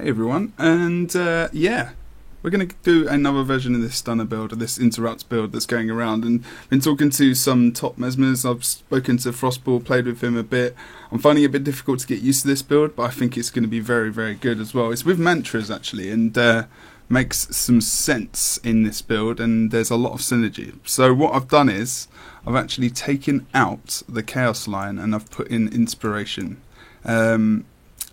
Hey everyone, and yeah, we're going to do another version of this stunner build, or this interrupt build that's going around, and been talking to some top mesmers. I've spoken to Frostball, played with him a bit. I'm finding it a bit difficult to get used to this build, but I think it's going to be very, very good as well. It's with mantras actually, and makes some sense in this build, and there's a lot of synergy. So what I've done is, I've actually taken out the Chaos line and I've put in Inspiration.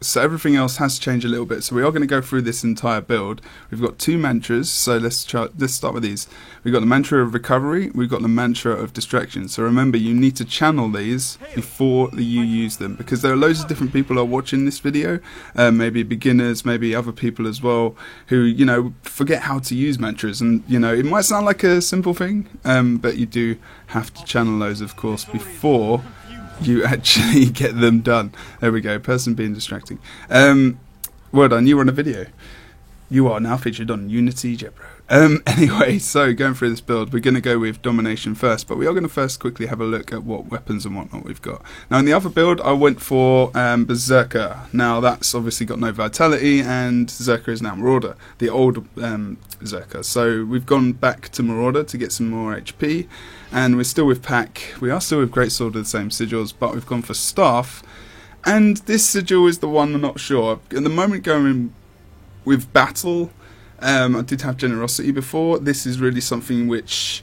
So everything else has changed a little bit. So we are going to go through this entire build. We've got two mantras, so let's start with these. We've got the mantra of recovery, we've got the mantra of distraction. So remember, you need to channel these before you use them, because there are loads of different people who are watching this video, maybe beginners, maybe other people as well, who, you know, forget how to use mantras. And, you know, it might sound like a simple thing, but you do have to channel those, of course, before you actually get them done. There we go, person being distracting. Well done, you were on a video. You are now featured on Unity Jebro. Anyway, so going through this build, we're going to go with Domination first, but we are going to first quickly have a look at what weapons and whatnot we've got. Now in the other build, I went for Berserker. Now that's obviously got no vitality, and Berserker is now Marauder, the old Berserker. So we've gone back to Marauder to get some more HP, and we're still with Pack. We are still with Greatsword with the same sigils, but we've gone for Staff, and this sigil is the one I'm not sure. At the moment going with Battle, I did have Generosity before. This is really something which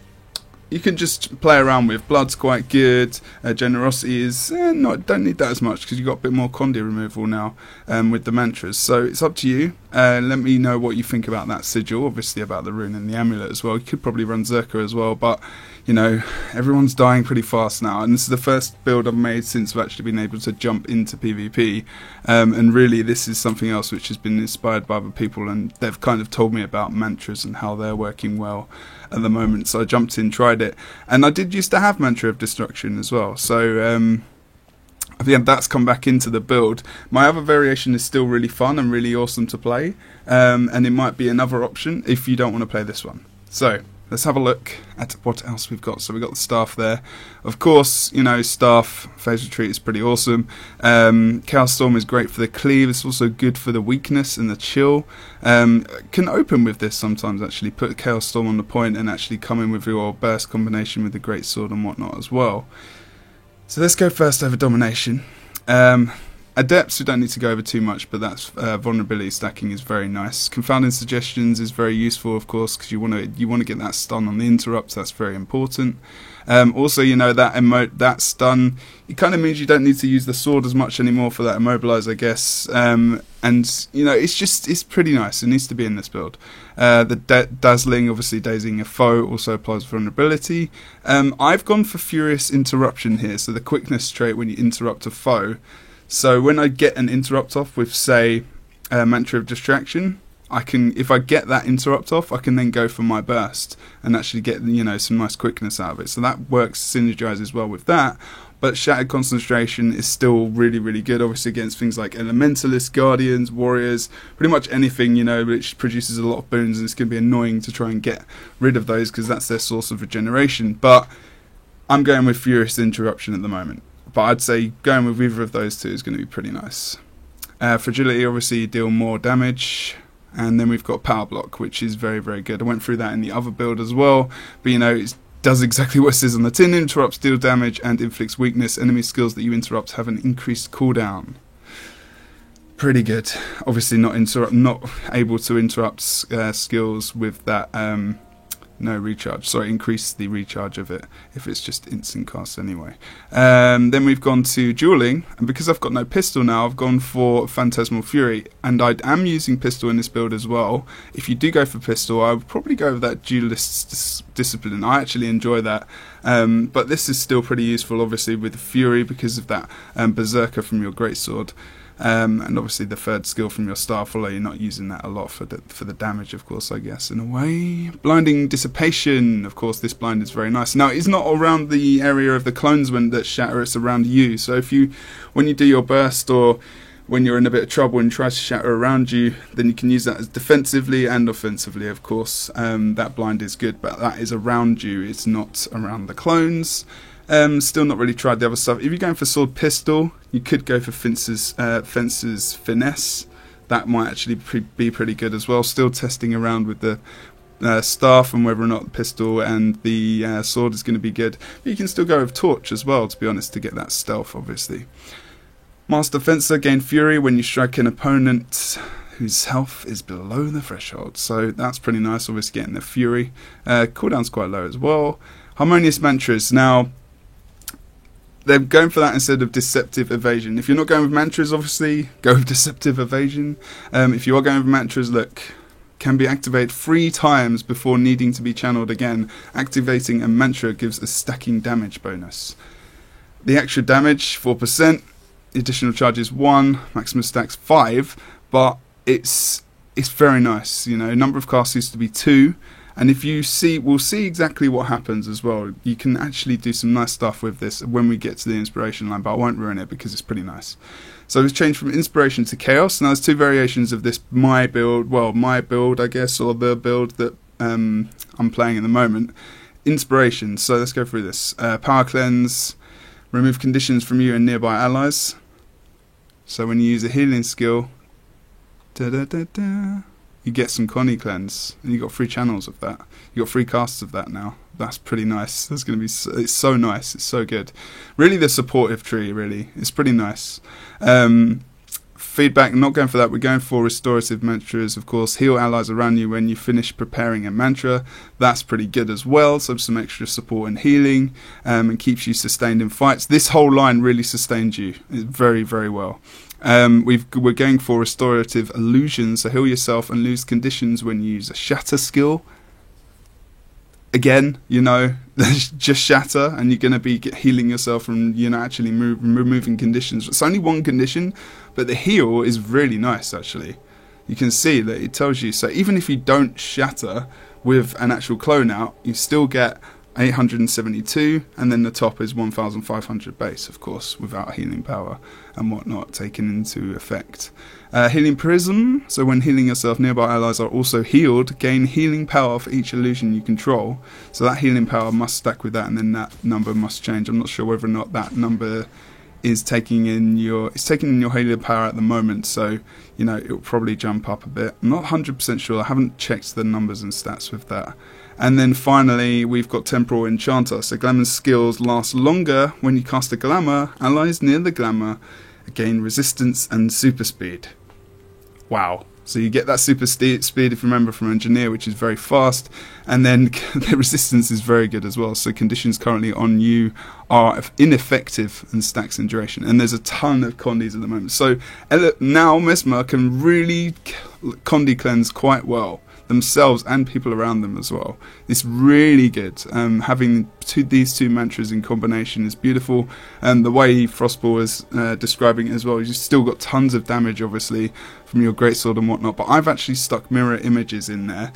you can just play around with. Blood's quite good. Generosity is don't need that as much, because you've got a bit more Condia removal now with the mantras. So it's up to you. Let me know what you think about that sigil. Obviously about the rune and the amulet as well. You could probably run Zerka as well, but you know, everyone's dying pretty fast now, and this is the first build I've made since I've actually been able to jump into PvP, and really this is something else which has been inspired by other people, and they've kind of told me about mantras and how they're working well at the moment, so I jumped in, tried it, and I did used to have Mantra of Destruction as well, so yeah, that's come back into the build. My other variation is still really fun and really awesome to play, and it might be another option if you don't want to play this one. So let's have a look at what else we've got. So we've got the Staff there. Of course, you know, Staff, Phase Retreat is pretty awesome. Chaos Storm is great for the cleave. It's also good for the weakness and the chill. Can open with this sometimes, actually. Put Chaos Storm on the point and actually come in with your burst combination with the Greatsword and whatnot as well. So let's go first over Domination. Adepts, we don't need to go over too much, but that's vulnerability stacking is very nice. Confounding Suggestions is very useful, of course, because you want to get that stun on the interrupts. That's very important. Also, you know, that stun, it kind of means you don't need to use the sword as much anymore for that immobilize, I guess. And you know, it's pretty nice. It needs to be in this build. The Dazzling, obviously dazing a foe, also applies vulnerability. I've gone for Furious Interruption here, so the quickness trait when you interrupt a foe. So when I get an interrupt off with, say, Mantra of Distraction, if I get that interrupt off, I can then go for my burst and actually get, you know, some nice quickness out of it. So that works, synergizes well with that. But Shattered Concentration is still really, really good, obviously against things like Elementalists, Guardians, Warriors, pretty much anything, you know, which produces a lot of boons, and it's going to be annoying to try and get rid of those because that's their source of regeneration. But I'm going with Furious Interruption at the moment. But I'd say going with either of those two is going to be pretty nice. Fragility, obviously, you deal more damage. And then we've got Power Block, which is very, very good. I went through that in the other build as well. But, you know, it does exactly what it says on the tin. Interrupts, deal damage, and inflicts weakness. Enemy skills that you interrupt have an increased cooldown. Pretty good. Obviously, not able to interrupt skills with that... no recharge. Sorry, increase the recharge of it if it's just instant cast anyway. Then we've gone to Dueling, and because I've got no pistol now, I've gone for Phantasmal Fury, and I am using pistol in this build as well. If you do go for pistol, I would probably go with that Duelist Discipline. I actually enjoy that, but this is still pretty useful, obviously, with Fury because of that Berserker from your Greatsword. And obviously the third skill from your Staff, although you're not using that a lot for the damage, of course, I guess, in a way. Blinding Dissipation, of course, this blind is very nice. Now, it's not around the area of the clones when that shatter, it's around you. So when you do your burst, or when you're in a bit of trouble and try to shatter around you, then you can use that as defensively and offensively, of course. That blind is good, but that is around you, it's not around the clones. Still not really tried the other stuff. If you're going for Sword Pistol, you could go for Fencer's Finesse. that might actually be pretty good as well. Still testing around with the staff and whether or not the pistol and the sword is going to be good. But you can still go with torch as well, to be honest, to get that stealth, obviously. Master Fencer, gain fury when you strike an opponent whose health is below the threshold. So that's pretty nice, obviously getting the fury. Cooldown's quite low as well. Harmonious mantras. Now, they're going for that instead of deceptive evasion. If you're not going with mantras, obviously, go with deceptive evasion. If you are going with mantras, look, can be activated 3 times before needing to be channeled again. Activating a mantra gives a stacking damage bonus. The extra damage, 4%. The additional charge is 1. Maximum stacks 5. But it's very nice. You know, number of casts used to be 2. And if you see, we'll see exactly what happens as well. You can actually do some nice stuff with this when we get to the inspiration line, but I won't ruin it because it's pretty nice. So it's changed from inspiration to chaos. Now there's 2 variations of this my build, I guess, or the build that I'm playing at the moment. Inspiration, so let's go through this. Power cleanse, remove conditions from you and nearby allies. So when you use a healing skill, you get some Connie cleanse, and you got 3 channels of that. You got 3 casts of that now. That's pretty nice. That's going to be. It's so nice. It's so good. Really, the supportive tree. Really, it's pretty nice. Feedback. Not going for that. We're going for restorative mantras. Of course, heal allies around you when you finish preparing a mantra. That's pretty good as well. So some extra support and healing, and keeps you sustained in fights. This whole line really sustains you very, very well. We're going for restorative illusions, so heal yourself and lose conditions when you use a shatter skill. Again, you know, just shatter and you're going to be healing yourself and, you know, actually removing conditions. It's only 1 condition, but the heal is really nice, actually. You can see that it tells you, so even if you don't shatter with an actual clone out, you still get 872, and then the top is 1500 base, of course, without healing power and whatnot taken into effect. Healing prism, so when healing yourself, nearby allies are also healed. Gain healing power for each illusion you control. So that healing power must stack with that, and then that number must change. I'm not sure whether or not that number is taking in your healing power at the moment, so you know it will probably jump up a bit. I'm not 100% sure. I haven't checked the numbers and stats with that. And then finally, we've got Temporal Enchanter. So Glamour's skills last longer when you cast a Glamour. Allies near the Glamour gain resistance and super speed. Wow. So you get that super speed, if you remember, from Engineer, which is very fast. And then the resistance is very good as well. So conditions currently on you are ineffective and stacks in duration. And there's a ton of Condis at the moment. So now Mesmer can really Condi cleanse quite well themselves and people around them as well. It's really good. Having these 2 mantras in combination is beautiful, and the way Frostball is describing it as well, you've still got tons of damage obviously from your greatsword and whatnot, but I've actually stuck mirror images in there.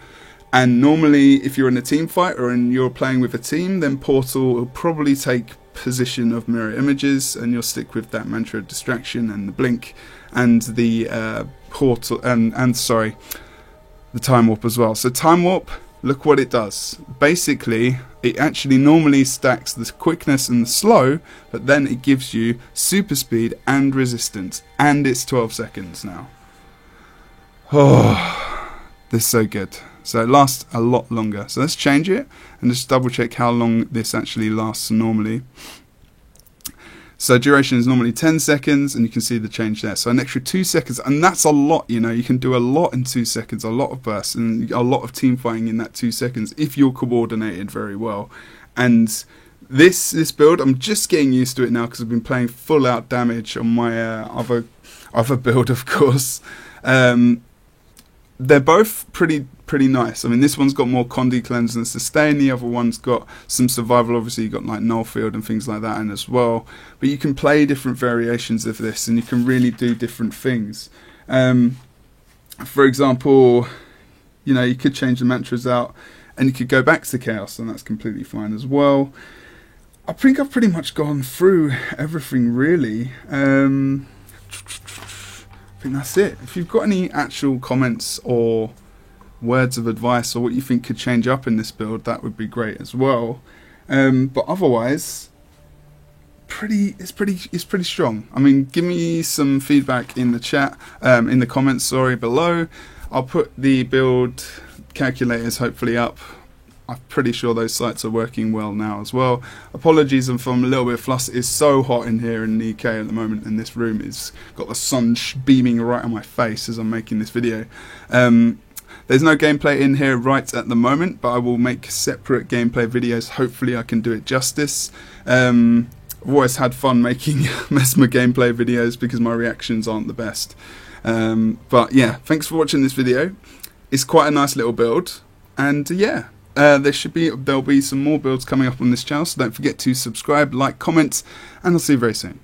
And normally if you're in a team fight or you're playing with a team, then Portal will probably take position of mirror images, and you'll stick with that mantra of distraction and the blink and the portal and sorry, the time warp as well. So time warp, look what it does. Basically, it actually normally stacks the quickness and the slow, but then it gives you super speed and resistance, and it's 12 seconds now. Oh, this is so good. So it lasts a lot longer. So let's change it and just double check how long this actually lasts normally. So duration is normally 10 seconds, and you can see the change there. So an extra 2 seconds, and that's a lot, you know. You can do a lot in 2 seconds, a lot of bursts, and a lot of team fighting in that 2 seconds if you're coordinated very well. And this build, I'm just getting used to it now because I've been playing full out damage on my other build, of course. They're both pretty nice. I mean, this one's got more Condi cleanse and sustain. The other one's got some survival. Obviously, you've got like Nullfield and things like that in as well. But you can play different variations of this, and you can really do different things. For example, you know, you could change the mantras out, and you could go back to Chaos, and that's completely fine as well. I think I've pretty much gone through everything, really. I think that's it. If you've got any actual comments or words of advice or what you think could change up in this build, that would be great as well. But otherwise, pretty strong. I mean, give me some feedback in the chat, in the comments, sorry, below. I'll put the build calculators hopefully up. I'm pretty sure those sites are working well now as well. Apologies if I'm a little bit flustered. It's so hot in here in the UK at the moment, and this room is got the sun beaming right on my face as I'm making this video. There's no gameplay in here right at the moment, but I will make separate gameplay videos. Hopefully I can do it justice. I've always had fun making Mesmer gameplay videos because my reactions aren't the best. But yeah, thanks for watching this video. It's quite a nice little build, and yeah. There'll be some more builds coming up on this channel, so don't forget to subscribe, like, comment, and I'll see you very soon.